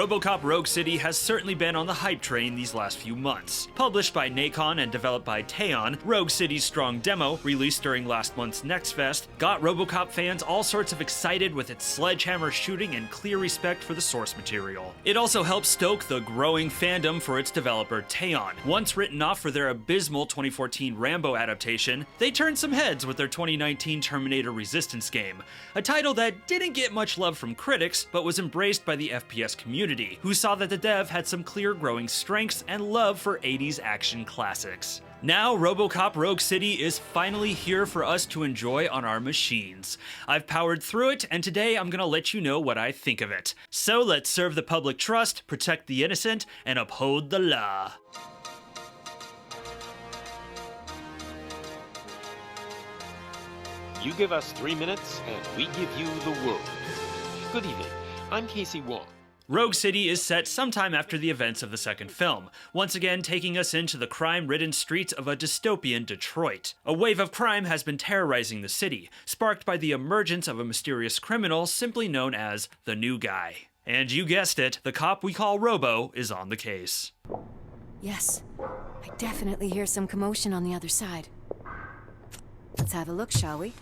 Robocop Rogue City has certainly been on the hype train these last few months. Published by Nacon and developed by Teyon, Rogue City's strong demo, released during last month's Next Fest, got Robocop fans all sorts of excited with its sledgehammer shooting and clear respect for the source material. It also helped stoke the growing fandom for its developer Teyon. Once written off for their abysmal 2014 Rambo adaptation, they turned some heads with their 2019 Terminator Resistance game, a title that didn't get much love from critics, but was embraced by the FPS community, who saw that the dev had some clear growing strengths and love for 80s action classics. Now, Robocop Rogue City is finally here for us to enjoy on our machines. I've powered through it, and today I'm gonna let you know what I think of it. So let's serve the public trust, protect the innocent, and uphold the law. You give us 3 minutes, and we give you the world. Good evening. I'm Casey Wong. Rogue City is set sometime after the events of the second film, once again taking us into the crime-ridden streets of a dystopian Detroit. A wave of crime has been terrorizing the city, sparked by the emergence of a mysterious criminal simply known as the New Guy. And you guessed it, the cop we call Robo is on the case. Yes, I definitely hear some commotion on the other side. Let's have a look, shall we?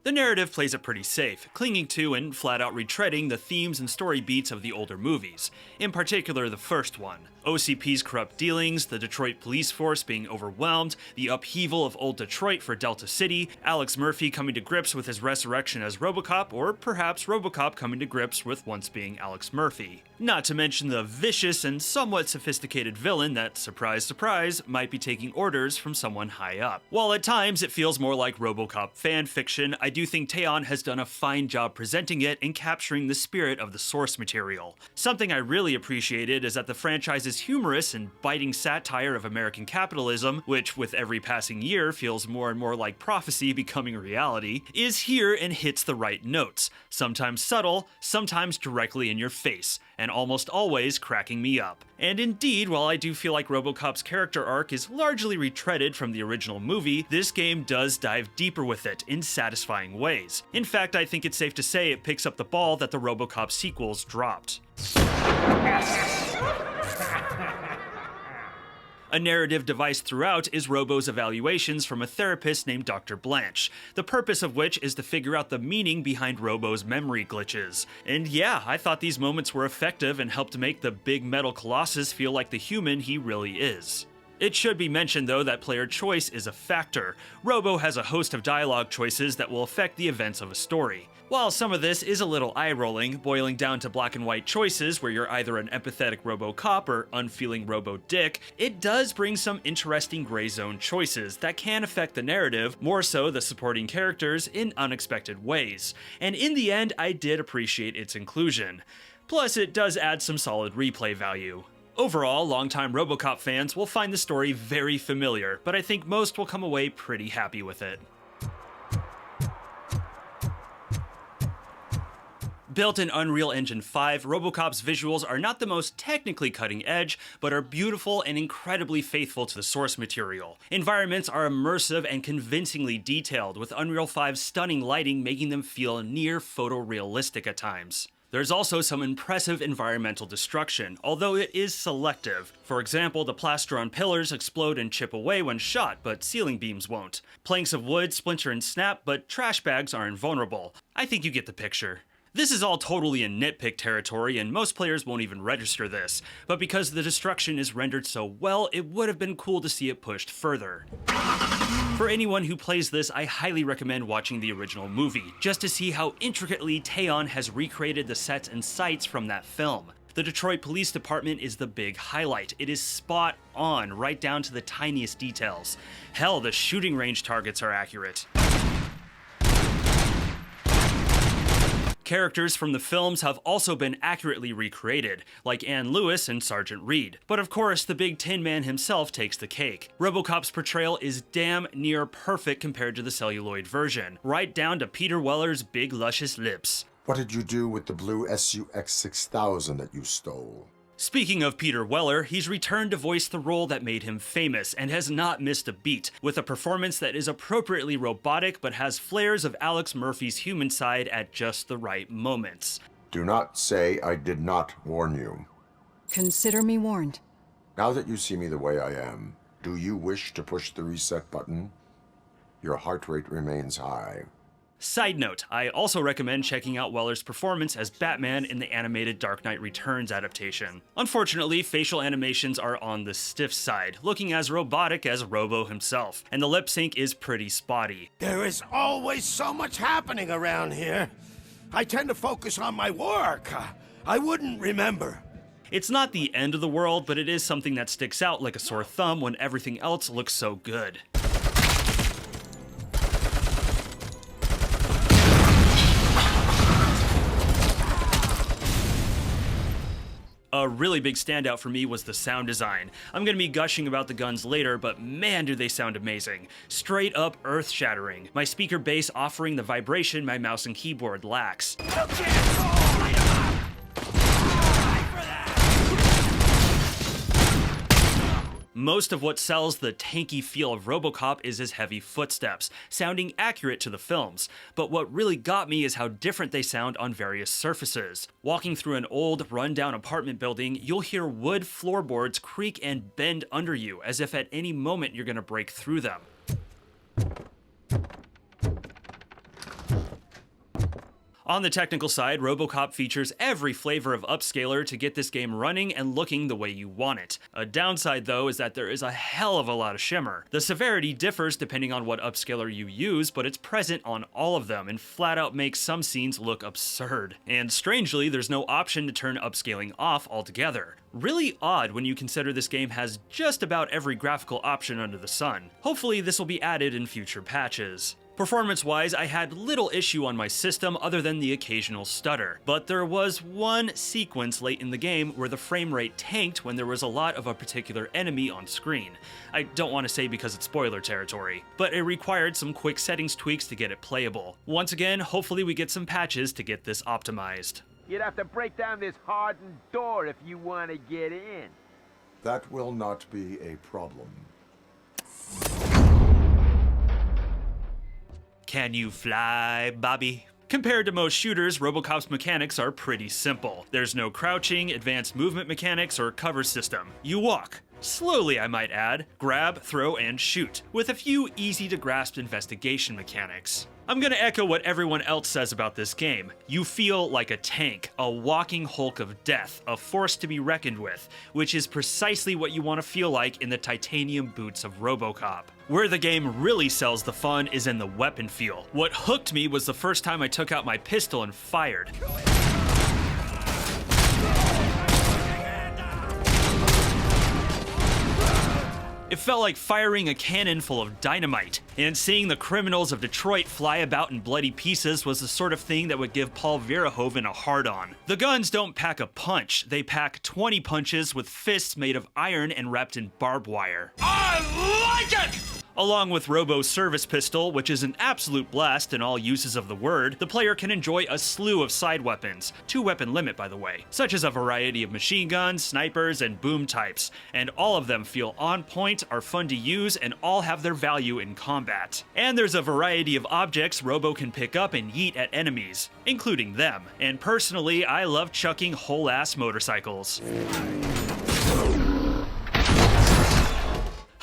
The narrative plays it pretty safe, clinging to and flat-out retreading the themes and story beats of the older movies, in particular the first one. OCP's corrupt dealings, the Detroit police force being overwhelmed, the upheaval of old Detroit for Delta City, Alex Murphy coming to grips with his resurrection as Robocop, or perhaps Robocop coming to grips with once being Alex Murphy. Not to mention the vicious and somewhat sophisticated villain that, surprise surprise, might be taking orders from someone high up. While at times it feels more like Robocop fan fiction, I do think Teyon has done a fine job presenting it and capturing the spirit of the source material. Something I really appreciated is that the franchise's humorous and biting satire of American capitalism, which with every passing year feels more and more like prophecy becoming reality, is here and hits the right notes, sometimes subtle, sometimes directly in your face, and almost always cracking me up. And indeed, while I do feel like Robocop's character arc is largely retreaded from the original movie, this game does dive deeper with it in satisfying ways. In fact, I think it's safe to say it picks up the ball that the Robocop sequels dropped. A narrative device throughout is Robo's evaluations from a therapist named Dr. Blanche, the purpose of which is to figure out the meaning behind Robo's memory glitches. And yeah, I thought these moments were effective and helped make the big metal colossus feel like the human he really is. It should be mentioned though that player choice is a factor. Robo has a host of dialogue choices that will affect the events of a story. While some of this is a little eye-rolling, boiling down to black and white choices where you're either an empathetic Robo-cop or unfeeling Robo-dick, it does bring some interesting gray zone choices that can affect the narrative, more so the supporting characters, in unexpected ways. And in the end, I did appreciate its inclusion. Plus, it does add some solid replay value. Overall, longtime Robocop fans will find the story very familiar, but I think most will come away pretty happy with it. Built in Unreal Engine 5, Robocop's visuals are not the most technically cutting edge, but are beautiful and incredibly faithful to the source material. Environments are immersive and convincingly detailed, with Unreal 5's stunning lighting making them feel near photorealistic at times. There's also some impressive environmental destruction, although it is selective. For example, the plaster on pillars explode and chip away when shot, but ceiling beams won't. Planks of wood splinter and snap, but trash bags are invulnerable. I think you get the picture. This is all totally in nitpick territory, and most players won't even register this, but because the destruction is rendered so well, it would have been cool to see it pushed further. For anyone who plays this, I highly recommend watching the original movie, just to see how intricately Teyon has recreated the sets and sights from that film. The Detroit Police Department is the big highlight. It is spot on, right down to the tiniest details. Hell, the shooting range targets are accurate. Characters from the films have also been accurately recreated, like Ann Lewis and Sergeant Reed. But of course, the big Tin Man himself takes the cake. Robocop's portrayal is damn near perfect compared to the celluloid version, right down to Peter Weller's big luscious lips. What did you do with the blue SUX 6000 that you stole? Speaking of Peter Weller, he's returned to voice the role that made him famous and has not missed a beat, with a performance that is appropriately robotic but has flares of Alex Murphy's human side at just the right moments. Do not say I did not warn you. Consider me warned. Now that you see me the way I am, do you wish to push the reset button? Your heart rate remains high. Side note, I also recommend checking out Weller's performance as Batman in the animated Dark Knight Returns adaptation. Unfortunately, facial animations are on the stiff side, looking as robotic as Robo himself, and the lip sync is pretty spotty. There is always so much happening around here. I tend to focus on my work. I wouldn't remember. It's not the end of the world, but it is something that sticks out like a sore thumb when everything else looks so good. A really big standout for me was the sound design. I'm gonna be gushing about the guns later, but man do they sound amazing. Straight up earth-shattering. My speaker bass offering the vibration my mouse and keyboard lacks. Most of what sells the tanky feel of Robocop is his heavy footsteps, sounding accurate to the films. But what really got me is how different they sound on various surfaces. Walking through an old, run-down apartment building, you'll hear wood floorboards creak and bend under you, as if at any moment you're gonna break through them. On the technical side, Robocop features every flavor of upscaler to get this game running and looking the way you want it. A downside though is that there is a hell of a lot of shimmer. The severity differs depending on what upscaler you use, but it's present on all of them and flat out makes some scenes look absurd. And strangely, there's no option to turn upscaling off altogether. Really odd when you consider this game has just about every graphical option under the sun. Hopefully this will be added in future patches. Performance-wise, I had little issue on my system other than the occasional stutter, but there was one sequence late in the game where the frame rate tanked when there was a lot of a particular enemy on screen. I don't want to say because it's spoiler territory, but it required some quick settings tweaks to get it playable. Once again, hopefully we get some patches to get this optimized. You'd have to break down this hardened door if you want to get in. That will not be a problem. Can you fly, Bobby? Compared to most shooters, Robocop's mechanics are pretty simple. There's no crouching, advanced movement mechanics, or cover system. You walk. Slowly, I might add. Grab, throw, and shoot, with a few easy-to-grasp investigation mechanics. I'm gonna echo what everyone else says about this game. You feel like a tank, a walking hulk of death, a force to be reckoned with, which is precisely what you want to feel like in the titanium boots of Robocop. Where the game really sells the fun is in the weapon feel. What hooked me was the first time I took out my pistol and fired. It felt like firing a cannon full of dynamite, and seeing the criminals of Detroit fly about in bloody pieces was the sort of thing that would give Paul Verhoeven a hard-on. The guns don't pack a punch, they pack 20 punches with fists made of iron and wrapped in barbed wire. I like it! Along with Robo's service pistol, which is an absolute blast in all uses of the word, the player can enjoy a slew of side weapons, 2-weapon limit by the way, such as a variety of machine guns, snipers, and boom types, and all of them feel on point, are fun to use, and all have their value in combat. And there's a variety of objects Robo can pick up and yeet at enemies, including them, and personally I love chucking whole-ass motorcycles.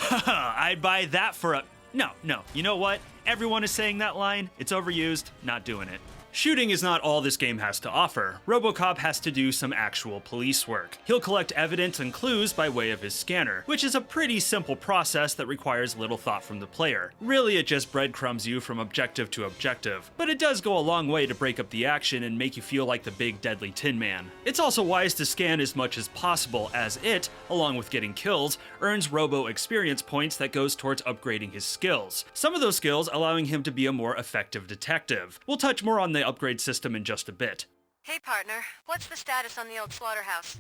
I'd buy that for a... No, you know what? Everyone is saying that line. It's overused. Not doing it. Shooting is not all this game has to offer. Robocop has to do some actual police work. He'll collect evidence and clues by way of his scanner, which is a pretty simple process that requires little thought from the player. Really, it just breadcrumbs you from objective to objective, but it does go a long way to break up the action and make you feel like the big deadly Tin Man. It's also wise to scan as much as possible, as it, along with getting kills, earns Robo experience points that goes towards upgrading his skills. Some of those skills allowing him to be a more effective detective. We'll touch more on the upgrade system in just a bit. Hey partner, what's the status on the old slaughterhouse?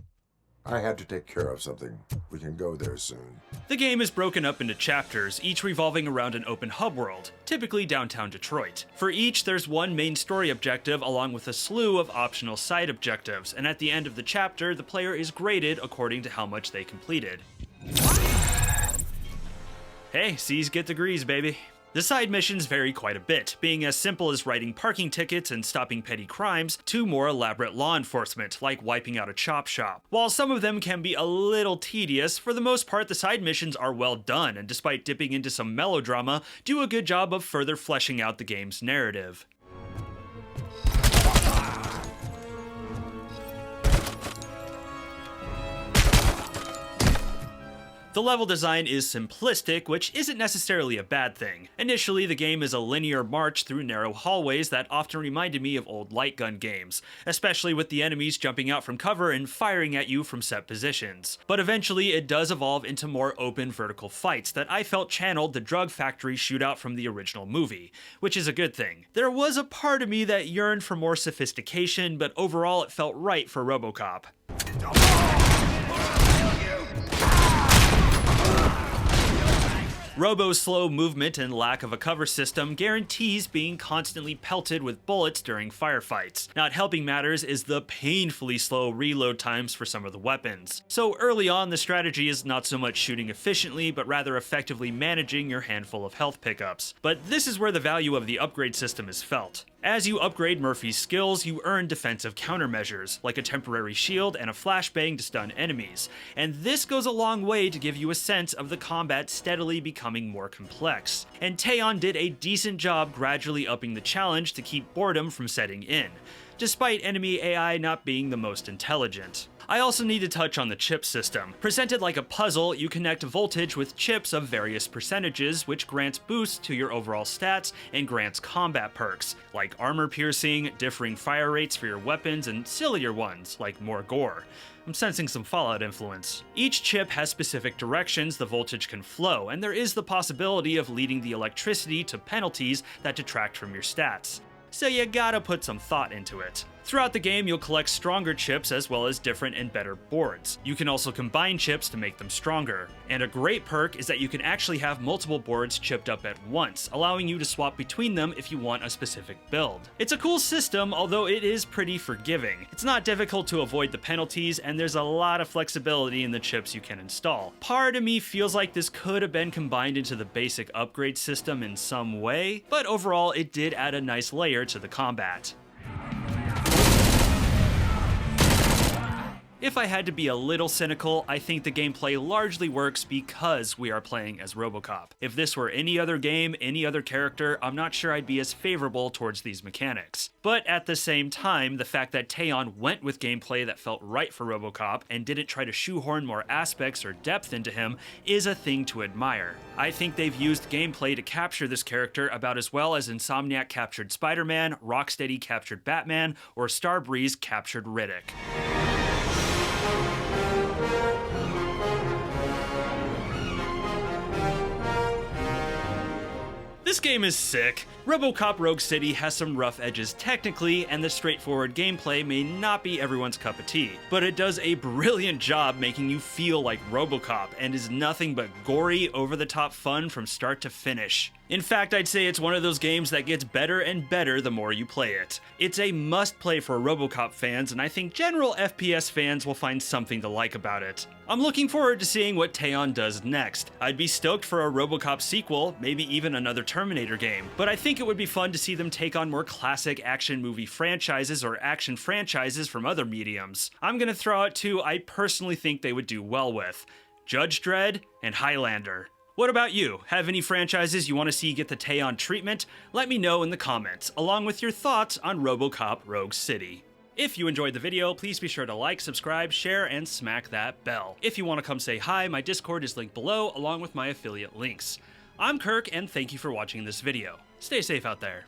I had to take care of something. We can go there soon. The game is broken up into chapters, each revolving around an open hub world, typically downtown Detroit. For each, there's one main story objective along with a slew of optional side objectives, and at the end of the chapter, the player is graded according to how much they completed. Hey, C's get degrees, baby. The side missions vary quite a bit, being as simple as writing parking tickets and stopping petty crimes, to more elaborate law enforcement, like wiping out a chop shop. While some of them can be a little tedious, for the most part the side missions are well done, and despite dipping into some melodrama, do a good job of further fleshing out the game's narrative. The level design is simplistic, which isn't necessarily a bad thing. Initially, the game is a linear march through narrow hallways that often reminded me of old light gun games, especially with the enemies jumping out from cover and firing at you from set positions. But eventually, it does evolve into more open vertical fights that I felt channeled the drug factory shootout from the original movie, which is a good thing. There was a part of me that yearned for more sophistication, but overall it felt right for Robocop. Robo's slow movement and lack of a cover system guarantees being constantly pelted with bullets during firefights. Not helping matters is the painfully slow reload times for some of the weapons. So early on, the strategy is not so much shooting efficiently, but rather effectively managing your handful of health pickups. But this is where the value of the upgrade system is felt. As you upgrade Murphy's skills, you earn defensive countermeasures, like a temporary shield and a flashbang to stun enemies, and this goes a long way to give you a sense of the combat steadily becoming more complex. And Teyon did a decent job gradually upping the challenge to keep boredom from setting in, despite enemy AI not being the most intelligent. I also need to touch on the chip system. Presented like a puzzle, you connect voltage with chips of various percentages, which grants boosts to your overall stats and grants combat perks, like armor piercing, differing fire rates for your weapons, and sillier ones, like more gore. I'm sensing some Fallout influence. Each chip has specific directions the voltage can flow, and there is the possibility of leading the electricity to penalties that detract from your stats. So you gotta put some thought into it. Throughout the game, you'll collect stronger chips as well as different and better boards. You can also combine chips to make them stronger. And a great perk is that you can actually have multiple boards chipped up at once, allowing you to swap between them if you want a specific build. It's a cool system, although it is pretty forgiving. It's not difficult to avoid the penalties, and there's a lot of flexibility in the chips you can install. Part of me feels like this could have been combined into the basic upgrade system in some way, but overall it did add a nice layer to the combat. If I had to be a little cynical, I think the gameplay largely works because we are playing as Robocop. If this were any other game, any other character, I'm not sure I'd be as favorable towards these mechanics. But at the same time, the fact that Teyon went with gameplay that felt right for Robocop and didn't try to shoehorn more aspects or depth into him is a thing to admire. I think they've used gameplay to capture this character about as well as Insomniac captured Spider-Man, Rocksteady captured Batman, or Starbreeze captured Riddick. This game is sick. Robocop Rogue City has some rough edges technically, and the straightforward gameplay may not be everyone's cup of tea, but it does a brilliant job making you feel like Robocop and is nothing but gory, over-the-top fun from start to finish. In fact, I'd say it's one of those games that gets better and better the more you play it. It's a must-play for Robocop fans, and I think general FPS fans will find something to like about it. I'm looking forward to seeing what Teyon does next. I'd be stoked for a Robocop sequel, maybe even another Terminator game, but I think it would be fun to see them take on more classic action movie franchises or action franchises from other mediums. I'm gonna throw out two I personally think they would do well with: Judge Dredd and Highlander. What about you? Have any franchises you want to see get the Teyon treatment? Let me know in the comments, along with your thoughts on Robocop Rogue City. If you enjoyed the video, please be sure to like, subscribe, share, and smack that bell. If you want to come say hi, my Discord is linked below, along with my affiliate links. I'm Kirk, and thank you for watching this video. Stay safe out there.